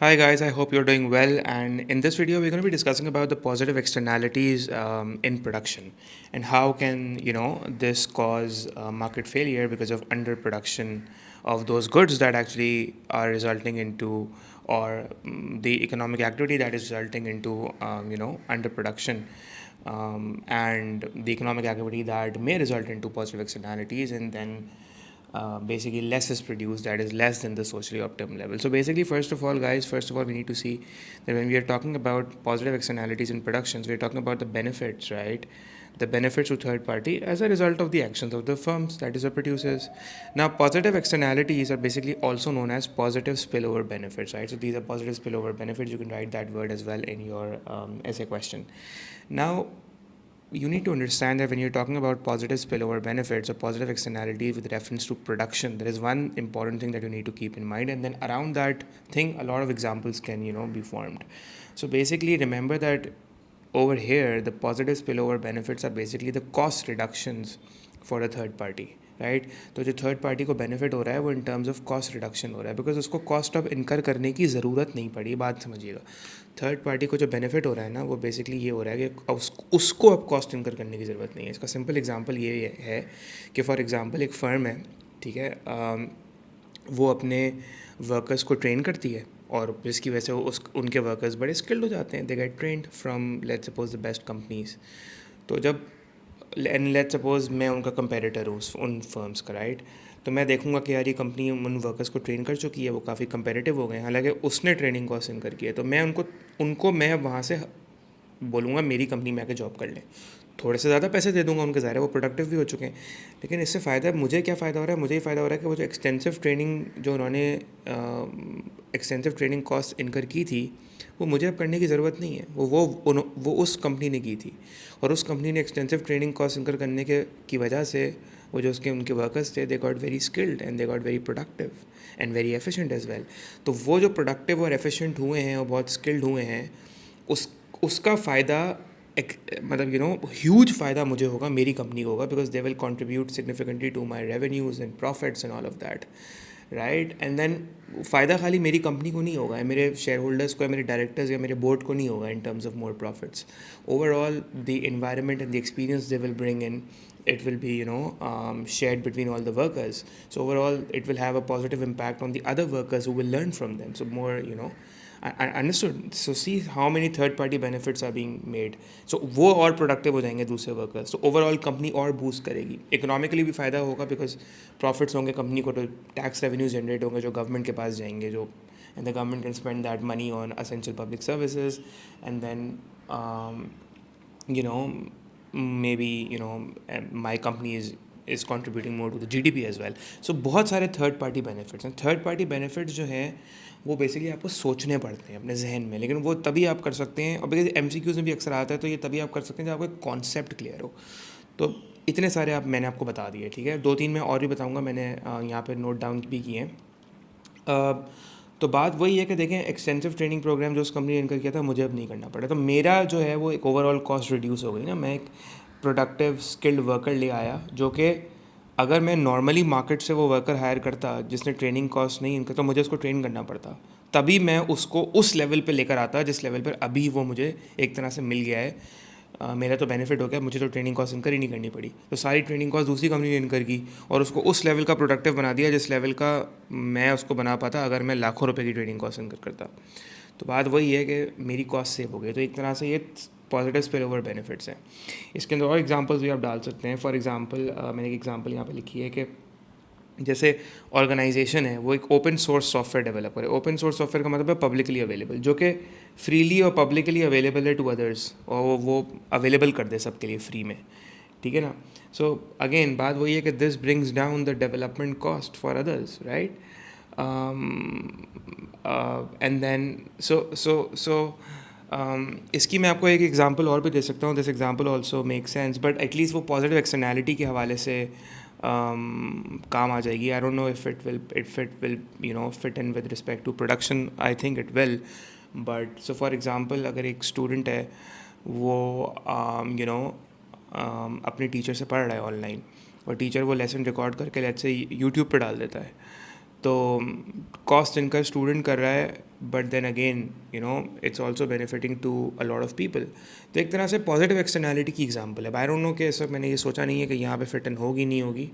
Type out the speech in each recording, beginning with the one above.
Hi guys, I hope you're doing well. And in this video, we're going to be discussing about the positive externalities in production and how can this cause market failure because of underproduction of those goods that actually are resulting into or the economic activity that is resulting into underproduction and the economic activity that may result into positive externalities and then basically less is produced that is less than the socially optimum level. So basically, first of all we need to see that when we are talking about positive externalities in productions, we're talking about the benefits, right? The benefits to third party as a result of the actions of the firms, that is the producers. Now positive externalities are basically also known as positive spillover benefits, right? So these are positive spillover benefits. You can write that word as well in your essay question. Now you need to understand that when you're talking about positive spillover benefits or positive externalities with reference to production, there is one important thing that you need to keep in mind, and then around that thing a lot of examples can be formed. So basically remember that over here the positive spillover benefits are basically the cost reductions for a third party, right तो जो third party को benefit हो रहा है वो in terms of cost reduction हो रहा है बिकॉज उसको कॉस्ट ऑफ इनकर करने की ज़रूरत नहीं पड़ी. बात समझिएगा, थर्ड पार्टी को जो बेनिफिट हो रहा है ना वो बेसिकली ये हो रहा है कि उसको अब कॉस्ट इनकर करने की ज़रूरत नहीं है. इसका सिंपल एग्जांपल ये है कि फॉर एग्जांपल एक फ़र्म है, ठीक है, वो अपने वर्कर्स को ट्रेन करती है और जिसकी वजह से उस उनके वर्कर्स बड़े स्किल्ड हो जाते हैं. They get trained from let's suppose the best companies. तो जब एंड लेट्स सपोज मैं उनका कंपेरेटर हूँ उन फर्म्स का, राइट, तो मैं देखूंगा कि यार ये कंपनी उन वर्कर्स को ट्रेन कर चुकी है, वो काफ़ी कंपेरेटिव हो गए हैं, हालांकि उसने ट्रेनिंग कॉस्ट इनकर की है. तो मैं उनको उनको मैं वहाँ से बोलूँगा मेरी कंपनी में आके जॉब कर लें, थोड़े से ज़्यादा पैसे दे दूंगा उनके, ज़ाहिर है वो प्रोडक्टिव भी हो चुके हैं. लेकिन इससे फ़ायदा मुझे क्या फ़ायदा हो रहा है, मुझे ही फ़ायदा हो रहा है कि वो जो एक्सटेंसिव ट्रेनिंग जो उन्होंने एक्सटेंसिव ट्रेनिंग कॉस्ट इनकर की थी वो मुझे अब करने की ज़रूरत नहीं है. वो उस कंपनी ने की थी और उस कंपनी ने एक्सटेंसिव ट्रेनिंग कॉस्ट इनकर करने के की वजह से वो जो उसके उनके वर्कर्स थे they got very skilled and they got very productive and very efficient as well. तो वो जो प्रोडक्टिव और एफिशिएंट हुए हैं और बहुत स्किल्ड हुए हैं उस उसका फ़ायदा मतलब ह्यूज फ़ायदा मुझे होगा, मेरी कंपनी को होगा, because they will contribute significantly to my revenues and profits and all of that, right. And then फ़ायदा खाली मेरी कंपनी को नहीं होगा, मेरे शेयर होल्डर्स को या मेरे डायरेक्टर्स या मेरे बोर्ड को नहीं होगा in terms of more profits. Overall the environment and the experience they will bring in, it will be shared between all the workers. So overall it will have a positive impact on the other workers who will learn from them. So more I understood. So see how many third party benefits are being made. So वो और productive हो जाएंगे दूसरे workers, तो overall company और boost करेगी, economically भी फ़ायदा होगा बिकॉज प्रॉफिट्स होंगे कंपनी को, तो टैक्स रेवेन्यूज जनरेट होंगे जो गवर्नमेंट के पास जाएंगे, जो and the government can spend that money on essential public services and then you know maybe my company is contributing more to the GDP as well. So बहुत सारे third party benefits हैं. Third party benefits जो हैं वो basically आपको सोचने पड़ते हैं अपने जहन में, लेकिन वो तभी आप कर सकते हैं, और बिकॉज MCQs में भी अक्सर आता है, तो ये तभी आप कर सकते हैं जब आपको एक कॉन्सेप्ट क्लियर हो. तो इतने सारे मैंने आपको बता दिए, ठीक है. दो तीन मैं और भी बताऊँगा, मैंने यहाँ पर नोट डाउन भी किए हैं. तो बात वही है कि देखें एक्सटेंसिव ट्रेनिंग प्रोग्राम जो उस कंपनी ने इनकर किया था मुझे अब नहीं करना पड़ा, तो मेरा जो है वो एक ओवरऑल कॉस्ट रिड्यूस हो गई ना. मैं एक प्रोडक्टिव स्किल्ड वर्कर ले आया, जो कि अगर मैं नॉर्मली मार्केट से वो वर्कर हायर करता जिसने ट्रेनिंग कॉस्ट नहीं इनका, तो मुझे उसको ट्रेन करना पड़ता, तभी मैं उसको उस लेवल पे लेकर आता जिस लेवल पर अभी वो मुझे एक तरह से मिल गया है. मेरा तो बेनिफिट हो गया, मुझे तो ट्रेनिंग कॉस्ट इनकर ही नहीं करनी पड़ी, तो सारी ट्रेनिंग कॉस्ट दूसरी कंपनी ने इनकर की और उसको उस लेवल का प्रोडक्टिव बना दिया जिस लेवल का मैं उसको बना पाता अगर मैं लाखों रुपए की ट्रेनिंग कॉस्ट इनकर करता. तो बात वही है कि मेरी कॉस्ट सेव हो गई. तो एक तरह से ये पॉजिटिव स्पिल ओवर बेनिफिट्स हैं. इसके अंदर और एग्जांपल्स भी आप डाल सकते हैं. फॉर एग्जांपल मैंने एक एग्जांपल यहाँ पे लिखी है कि जैसे ऑर्गेनाइजेशन है वो एक ओपन सोर्स सॉफ्टवेयर डेवलपर है. ओपन सोर्स सॉफ्टवेयर का मतलब है पब्लिकली अवेलेबल, जो कि फ्रीली और पब्लिकली अवेलेबल है टू अदर्स, और वो अवेलेबल कर दे सबके लिए फ्री में, ठीक है ना. सो अगेन बात वही है कि this brings down the development cost for others, right. And then so इसकी मैं आपको एक एग्जांपल और भी दे सकता हूँ. This example also make sense, but at least वो पॉजिटिव एक्सटर्नैलिटी के हवाले से काम आ जाएगी. I don't know if it will fit in with respect to production. I think it will. But so for example अगर एक स्टूडेंट है वो अपने टीचर से पढ़ रहा है ऑनलाइन, और टीचर वो लेसन रिकॉर्ड करके लेट्स से यूट्यूब पे डाल देता है, तो कॉस्ट इनकर स्टूडेंट कर रहा है, but then again it's also benefiting to a lot of people. तो एक तरह से पॉजिटिव एक्सटर्नैलिटी की एग्जाम्पल है। आई डोंट नो कि ऐसा मैंने ये सोचा नहीं है कि यहाँ पे फिट इन होगी नहीं होगी।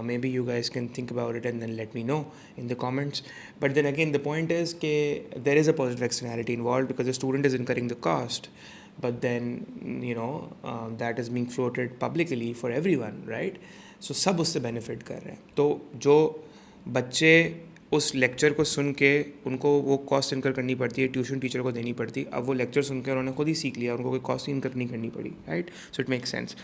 May be you guys can think about it and then let me know in the comments. But then again the point is के there is a positive externality involved because the student is incurring the cost, but then that is being floated publicly for everyone, right? So सब उससे benefit कर रहे हैं। तो जो बच्चे उस लेक्चर को सुन के उनको वो कॉस्ट इनकर करनी पड़ती है, ट्यूशन टीचर को देनी पड़ती, अब वो लेक्चर सुन के उन्होंने खुद ही सीख लिया, उनको कोई कॉस्ट इनकर नहीं करनी पड़ी, right? So it makes sense.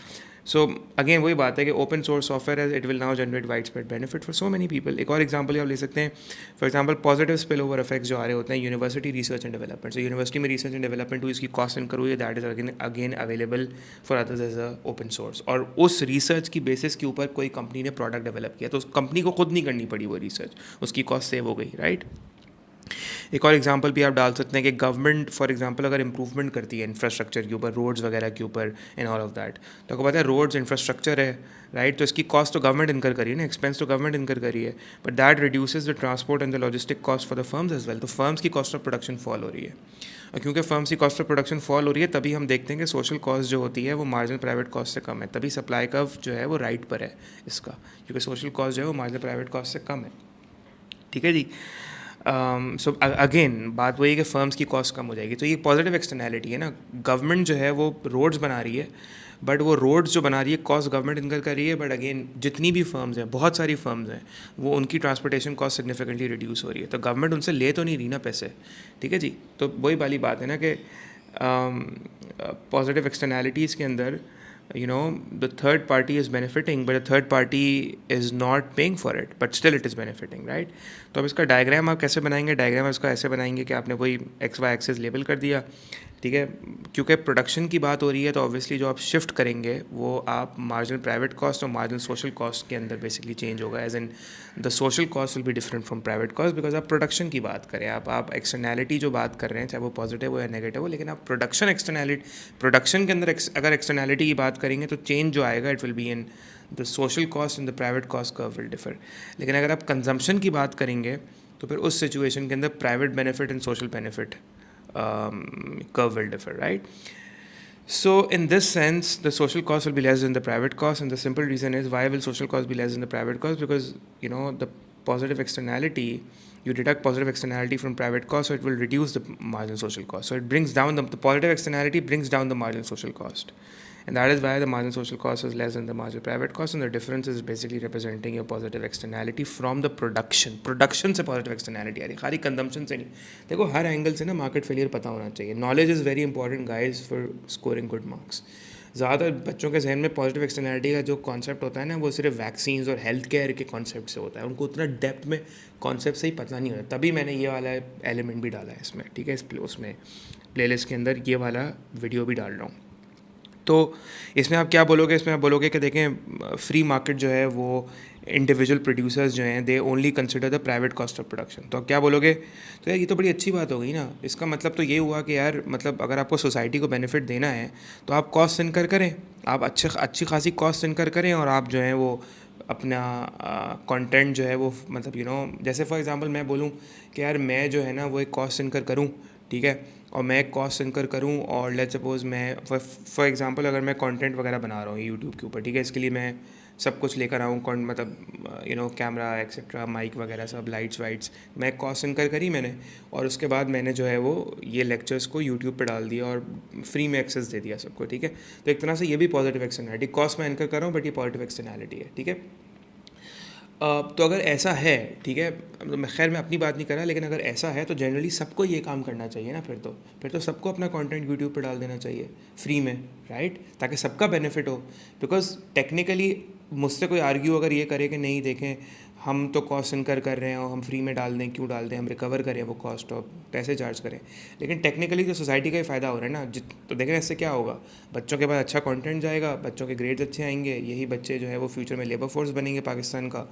So again वही बात है कि ओपन सोर्स सॉफ्टवेयर है, it will now generate widespread benefit for so many people. एक और एग्जांपल आप ले सकते हैं, for example positive spill over effects जो आ रहे होते हैं university research and development. So university में रिसर्च एंड डेवलपमेंट हुई, इसकी कॉस्ट इनकर हुई, that is again available for others as a open source. और उस रिसर्च की बेसिस के ऊपर कोई कंपनी ने प्रोडक्ट डेवलप किया तो उस कंपनी को खुद नहीं करनी पड़ी वो रिसर्च, उसकी कॉस्ट सेव हो गई, राइट? एक और एग्जांपल भी आप डाल सकते हैं कि गवर्नमेंट फॉर एग्जांपल अगर इंप्रूवमेंट करती है इंफ्रास्ट्रक्चर के ऊपर, रोड्स वगैरह के ऊपर एंड ऑल ऑफ दैट, तो आपको पता है रोड्स इंफ्रास्ट्रक्चर है, राइट? तो इसकी कॉस्ट तो गवर्नमेंट इनकर करी है ना, एक्सपेंस तो गवर्नमेंट इनकर करी है, but that reduces the transport and the logistic cost for the firms as well. तो फर्म्स की कॉस्ट ऑफ प्रोडक्शन फॉल हो रही है, और क्योंकि फर्म्स की कॉस्ट ऑफ प्रोडक्शन फॉल हो रही है तभी हम देखते हैं कि सोशल कॉस्ट जो होती है वो मार्जिनल प्राइवेट कॉस्ट से कम है, तभी सप्लाई कर्व जो है वो राइट पर है इसका, क्योंकि सोशल कॉस्ट जो है वो मार्जिनल प्राइवेट कॉस्ट से कम है, ठीक है जी? सो अगेन बात वही है कि फर्म्स की कॉस्ट कम हो जाएगी, तो ये पॉजिटिव एक्सटर्नैलिटी है ना। गवर्नमेंट जो है वो रोड्स बना रही है, बट वो रोड्स जो बना रही है कॉस्ट गवर्नमेंट इनकर कर रही है, बट अगेन जितनी भी फर्म्स हैं, बहुत सारी फर्म्स हैं, वो उनकी ट्रांसपोर्टेशन कॉस्ट सिग्निफिकेंटली रिड्यूस हो रही है, तो गवर्नमेंट उनसे ले तो नहीं रही ना पैसे, ठीक है जी? तो वही वाली बात है ना कि पॉजिटिव एक्सटर्नैलिटीज़ के अंदर the third party is benefiting, but the third party is not paying for it, but still it is benefiting, right? तो अब इसका डायग्राम आप कैसे बनाएंगे? डायग्राम इसका ऐसे बनाएंगे कि आपने कोई एक्स वाई एक्सेस लेबल कर दिया, ठीक है? क्योंकि प्रोडक्शन की बात हो रही है तो ऑब्वियसली जो आप शिफ्ट करेंगे वो आप मार्जिनल प्राइवेट कॉस्ट और मार्जिनल सोशल कॉस्ट के अंदर बेसिकली चेंज होगा, as in the social cost will be different from private cost, because आप प्रोडक्शन की बात करें, आप एक्सटर्नैलिटी जो बात कर रहे हैं चाहे वो पॉजिटिव हो या नेगेटिव हो, लेकिन आप प्रोडक्शन के अंदर अगर एक्सटर्नैलिटी की बात करेंगे तो चेंज जो आएगा it will be in the social cost and the private cost curve will differ. लेकिन अगर आप कंजम्पशन की बात करेंगे तो फिर उस सिचुएशन के अंदर private benefit and social benefit curve will differ, right? So in this sense, the social cost will be less than the private cost, and the simple reason is why will social cost be less than the private cost? Because the positive externality, you deduct positive externality from private cost, so it will reduce the marginal social cost. So it brings down the positive externality brings down the marginal social cost. And that is why the marginal social cost is less than the marginal private cost, and the difference is basically representing your positive externality from the production से positive externality आ रही है, खाली consumption से नहीं। देखो हर angle से ना market failure पता होना चाहिए। Knowledge is very important guys for scoring good marks. ज़्यादातर बच्चों के जहन में पॉजिटिव एक्सटर्नैलिटी का जो कॉन्सेप्ट होता है ना वो सिर्फ वैक्सीन्स और हेल्थ केयर के कॉन्सेप्ट से होता है, उनको उतना डेप्थ में कॉन्सेप्ट से ही पता नहीं होता, तभी मैंने ये वाला एलिमेंट भी डाला है इसमें, ठीक है? उसमें प्लेलिस्ट के अंदर ये वाला वीडियो भी डाल रहा हूँ। तो इसमें आप क्या बोलोगे? इसमें आप बोलोगे कि देखें फ्री मार्केट जो है वो इंडिविजुअल प्रोड्यूसर्स जो हैं they only consider the private cost of production. तो आप क्या बोलोगे? तो यार ये तो बड़ी अच्छी बात हो गई ना। इसका मतलब तो ये हुआ कि यार मतलब अगर आपको सोसाइटी को बेनिफिट देना है तो आप कॉस्ट इनकर करें, आप अच्छी खासी कॉस्ट इनकर करें, और आप जो है वो अपना कंटेंट जो है वो मतलब जैसे फॉर एग्जांपल मैं बोलूँ कि यार मैं जो है ना वो एक कॉस्ट इनकर करूँ, ठीक है? और मैं एक कॉस्ट इनकर करूँ और लेट्स सपोज़ मैं फॉर एग्जांपल अगर मैं कंटेंट वगैरह बना रहा हूँ यूट्यूब के ऊपर, ठीक है? इसके लिए मैं सब कुछ लेकर आऊँ, मतलब कैमरा एक्सेट्रा, माइक वगैरह सब, लाइट्स वाइट्स, मैं कॉस्ट इनकर करी मैंने, और उसके बाद मैंने जो है वो ये लेक्चर्स को यूट्यूब पे डाल दिया और फ्री में एक्सेस दे दिया सबको, ठीक है? तो एक तरह से ये भी पॉजिटिव एक्सटर्नैलिटी, कॉस्ट मैं इनकर कर रहा हूँ बट ये पॉजिटिव एक्सटर्नैलिटी है, ठीक है? तो अगर ऐसा है, ठीक है, खैर मैं अपनी बात नहीं कर रहा, लेकिन अगर ऐसा है तो जनरली सबको ये काम करना चाहिए ना। फिर तो सबको अपना कंटेंट यूट्यूब पे डाल देना चाहिए फ्री में, राइट? ताकि सबका बेनिफिट हो। बिकॉज टेक्निकली मुझसे कोई आर्ग्यू अगर ये करे कि नहीं देखें हम तो कॉस्ट इनकर कर रहे हैं और हम फ्री में डाल दें, क्यों डाल दें, हम रिकवर करें वो कॉस्ट और पैसे चार्ज करें, लेकिन टेक्निकली तो सोसाइटी का ही फ़ायदा हो रहा है ना। तो देखें इससे क्या होगा, बच्चों के पास अच्छा कंटेंट जाएगा, बच्चों के ग्रेड्स अच्छे आएंगे, यही बच्चे जो है वो फ्यूचर में लेबर फोर्स बनेंगे पाकिस्तान का,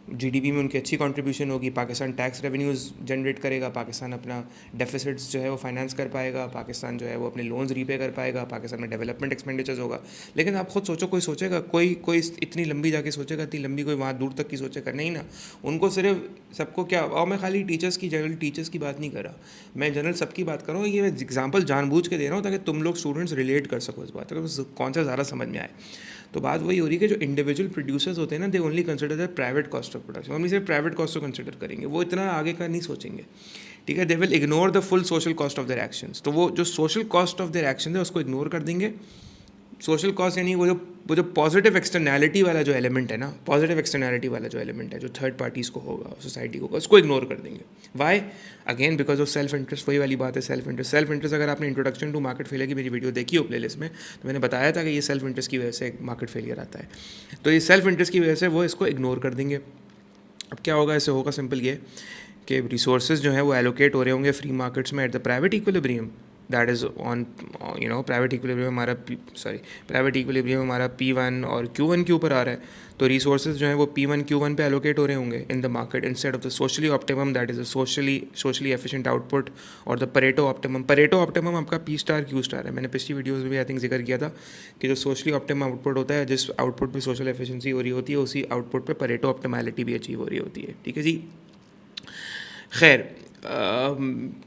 जीडीपी में उनकी अच्छी कंट्रीब्यूशन होगी, पाकिस्तान टैक्स रेवेन्यूज़ जनरेट करेगा, पाकिस्तान अपना डेफिसिट्स जो है वो फाइनेंस कर पाएगा, पाकिस्तान जो है वो अपने लोन्स रीपे कर पाएगा, पाकिस्तान में डेवलपमेंट एक्सपेंडिचर्स होगा। लेकिन आप खुद सोचो, कोई सोचेगा, कोई कोई इतनी लंबी जाके सोचेगा, इतनी लंबी कोई वहाँ दूर तक की सोचेगा नहीं ना। उनको सिर्फ सबको क्या, और मैं खाली टीचर्स की, जनरल टीचर्स की बात नहीं कर रहा, मैं जनरल सबकी बात कर रहा हूँ। ये मैं एग्जाम्पल जानबूझ के दे रहा हूँ ताकि तुम लोग स्टूडेंट्स रिलेट कर सको इस बात को, कौन सा ज़्यादा समझ में आए। तो बात वही हो रही है कि जो इंडिविजुअल प्रोड्यूसर्स होते हैं ना, they only consider the private cost of production, हम सिर्फ प्राइवेट कॉस्ट को कंसिडर करेंगे, वो इतना आगे का नहीं सोचेंगे, ठीक है। They will ignore the full social cost of their actions. तो वो जो social cost of their action है उसको इग्नोर कर देंगे। सोशल कॉस्ट यानी वो जो पॉजिटिव एक्सटर्नैलिटी वाला जो एलिमेंट है ना, पॉजिटिव एक्सटर्नैलिटी वाला जो एलिमेंट है जो थर्ड पार्टीज़ को होगा, सोसाइटी को, उसको इग्नोर कर देंगे। Why? Again because of self interest. वही वाली बात है, सेल्फ इंटरेस्ट। सेल्फ इंटरेस्ट, अगर आपने इंट्रोडक्शन टू मार्केट फेलियर की मेरी वीडियो देखी हो प्लेलिस्ट में, तो मैंने बताया था कि ये सेल्फ इंटरेस्ट की वजह से मार्केट फेलियर आता है। तो ये सेल्फ इंटरेस्ट की वजह से वो इसको इग्नोर कर देंगे। अब क्या होगा, इससे होगा सिंपल ये कि रिसोर्सेज जो हैं वो एलोकेट हो रहे होंगे फ्री मार्केट्स में at the private equilibrium, that is on private equilibrium हमारा P1 और Q1 के ऊपर आ रहा है। तो रिसोर्सेज जो हैं वो P1 Q1 पे एलोकेट हो रहे होंगे इन the market instead of the socially optimum, that is the socially efficient output, और द परेटो ऑप्टिमम आपका P*Q* है। मैंने पिछली वीडियोज़ में भी आई थिंक जिक्र किया था कि जो सोशली ऑप्टिमम आउटपुट होता है, जिस आउटपुट पे सोशल एफिशिएंसी हो रही होती है, उसी आउटपुट पे परेटो ऑप्टिमैलिटी भी अचीव हो रही होती है, ठीक है जी। खैर,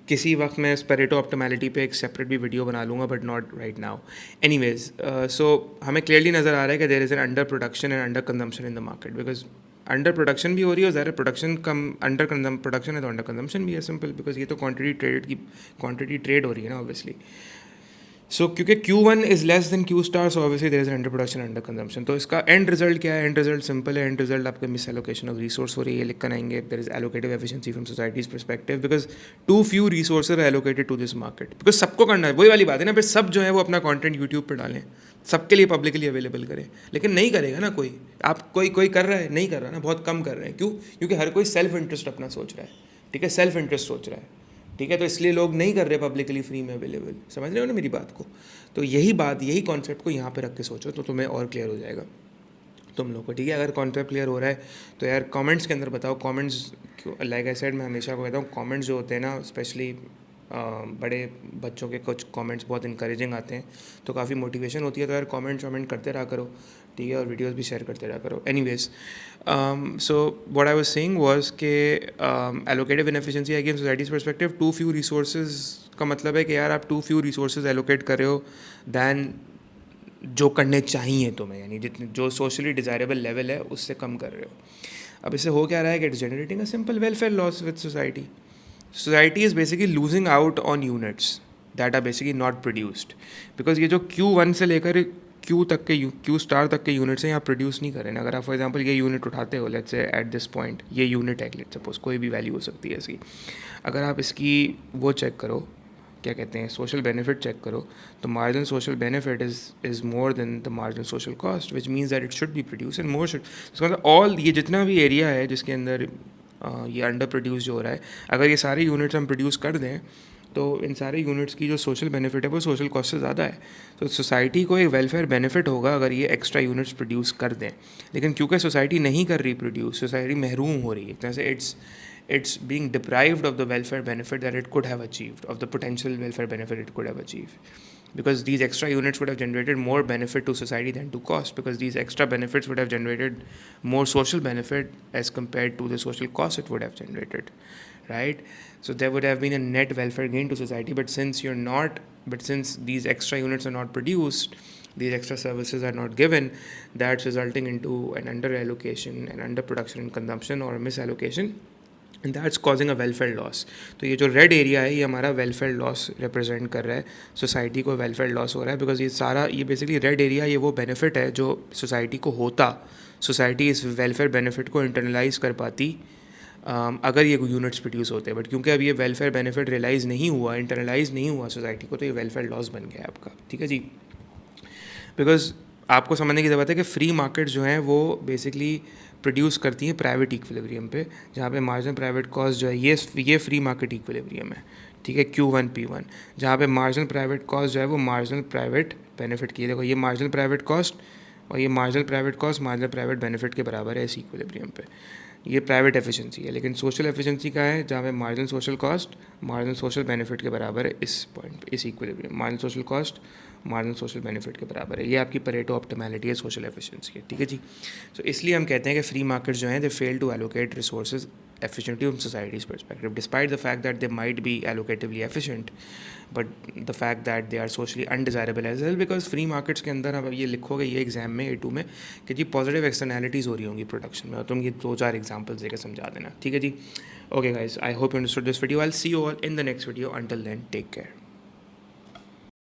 किसी वक्त मैं इस पेरेटो ऑप्टिमैलिटी पे एक सेपरेट भी वीडियो बना लूँगा, but not right now. Anyways, so हमें क्लियरली नज़र आ रहा है कि there is an under production and under consumption in the market, because under production भी हो रही है और ज़्यादा प्रोडक्शन कम, अंडर प्रोडक्शन है तो अंडर कंजम्पशन भी है, सिंपल, बिकॉज ये तो क्वांटिटी ट्रेड हो रही है ना, ऑब्वियसली। सो क्योंकि Q1 is less than Q*, so obviously there is under production, under consumption. तो इसका एंड रिजल्ट क्या है? एंड रिजल्ट सिंपल है, एंड रिजल्ट आपका मिस एलोकेशन ऑफ रिसोर्स हो रही है, लिख कर आएंगे। There is allocative efficiency from society's perspective, because too few resources are allocated to this market, because सबको करना है, वही वाली बात है ना, फिर सब जो है वो अपना कंटेंट यूट्यूब पर डालें, सबके लिए पब्लिकली अवेलेबल करें, लेकिन नहीं करेगा ना कोई। आप कोई कर रहा है? नहीं कर रहा ना, बहुत कम कर रहे हैं। क्यों? क्योंकि हर कोई सेल्फ इंटरेस्ट अपना सोच रहा है, ठीक है, सेल्फ इंटरेस्ट सोच रहा है, ठीक है। तो इसलिए लोग नहीं कर रहे पब्लिकली फ्री में अवेलेबल, समझ रहे हो ना मेरी बात को। तो यही कॉन्सेप्ट को यहाँ पे रख के सोचो तो तुम्हें और क्लियर हो जाएगा तुम लोग को, ठीक है। अगर कॉन्सेप्ट क्लियर हो रहा है तो यार कमेंट्स के अंदर बताओ। कमेंट्स, लाइक आई सेड, मैं हमेशा कहता हूँ, कमेंट्स जो होते हैं ना, स्पेशली बड़े बच्चों के कुछ कमेंट्स बहुत इंकरेजिंग आते हैं, तो काफ़ी मोटिवेशन होती है। तो यार कमेंट करते रहा करो, ठीक है, और वीडियोस भी शेयर करते रहा करो। Anyways, so what I was saying was के allocative inefficiency again society's perspective, too few resources का मतलब है कि यार आप टू फ्यू रिसोर्सेज एलोकेट कर रहे हो दैन जो करने चाहिए तुम्हें, यानी जितने जो सोशली डिज़ायरेबल लेवल है उससे कम कर रहे हो। अब इससे हो क्या रहा है कि it's generating a simple welfare loss with society. Society is basically losing out on units that are basically not produced, because ये जो Q1 से लेकर Q तक के Q* तक के यूनिट्स हैं, यहाँ प्रोड्यूस नहीं कर रहे हैं। अगर आप फॉर एग्जांपल ये यूनिट उठाते हो, let's say at this point ये यूनिट है, लेट्स सपोज कोई भी वैल्यू हो सकती है इसकी, अगर आप इसकी वो चेक करो, क्या कहते हैं, सोशल बेनिफिट चेक करो, तो marginal social benefit is more than the marginal social cost, which means that it should be produce and more should. इसका मतलब ऑल ये जितना भी एरिया है जिसके अंदर ये अंडर प्रोड्यूस जो हो रहा है, अगर ये सारे यूनिट्स हम प्रोड्यूस कर दें तो इन सारे यूनिट्स की जो सोशल बेनिफिट है वो सोशल कॉस्ट से ज़्यादा है। तो सोसाइटी को एक वेलफेयर बेनिफिट होगा अगर ये एक्स्ट्रा यूनिट्स प्रोड्यूस कर दें, लेकिन क्योंकि सोसाइटी नहीं कर रही प्रोड्यूस, सोसाइटी महरूम हो रही है, जैसे it's being deprived of the welfare benefit that it could have achieved, of the potential welfare benefit it could have achieved, because these extra units would have generated more benefit to society than to cost, because these extra benefits would have generated more social benefit as compared to the social cost it would have generated, right? So there would have been a net welfare gain to society, but since these extra units are not produced, these extra services are not given, that's resulting into an under allocation and under production and consumption, or misallocation, and that's causing a welfare loss. तो ये जो red area है ये हमारा welfare loss represent कर रहा है, society को वेलफेयर लॉस हो रहा है, बिकॉज ये बेसिकली रेड एरिया ये वो बेनिफिट है जो सोसाइटी को होता, सोसाइटी इस वेलफेयर बेनिफिट को इंटरनलाइज कर पाती अगर ये यूनिट्स प्रोड्यूस होते हैं, बट क्योंकि अब ये वेलफेयर बेनिफिट रियलाइज़ नहीं हुआ, इंटरनलाइज नहीं हुआ सोसाइटी को, तो ये वेलफेयर लॉस बन गया आपका, ठीक है जी। बिकॉज आपको समझने की ज़रूरत है कि फ्री मार्केट जो हैं वो बेसिकली प्रोड्यूस करती हैं प्राइवेट इक्विलिब्रियम पे, जहाँ पे मार्जिनल प्राइवेट कॉस्ट जो है ये फ्री मार्केट इक्विलिब्रियम है, ठीक है, Q1 P1, जहाँ पे मार्जिनल प्राइवेट कॉस्ट जो है वो मार्जिनल प्राइवेट बेनिफिट की, देखो ये मार्जिनल प्राइवेट कॉस्ट और ये marginal private cost marginal private benefit के बराबर है इस इक्विलिब्रियम पे, ये प्राइवेट एफिशिएंसी है। लेकिन सोशल एफिशिएंसी का है जहाँ पे marginal social cost marginal social benefit के बराबर है, इस पॉइंट पे, इस equilibrium marginal social cost marginal social benefit के बराबर है। ये आपकी परेटो ऑप्टिमैलिटी है सोशल एफिशिएंसी है, ठीक है जी। तो इसलिए हम कहते हैं कि फ्री मार्केट जो हैं they fail to allocate resources efficiently from society's perspective, despite the fact that they might be allocatively efficient, but the fact that they are socially undesirable as well, because free markets के अंदर आप ये लिखोगे ये exam में A2 में कि जी positive externalities हो रही होंगी प्रोडक्शन में, और तुम ये 2-4 एग्जाम्पल्स देकर समझा देना, ठीक है जी। Okay guys, I hope you understood this video. I will see you all in the next video. Until then take care.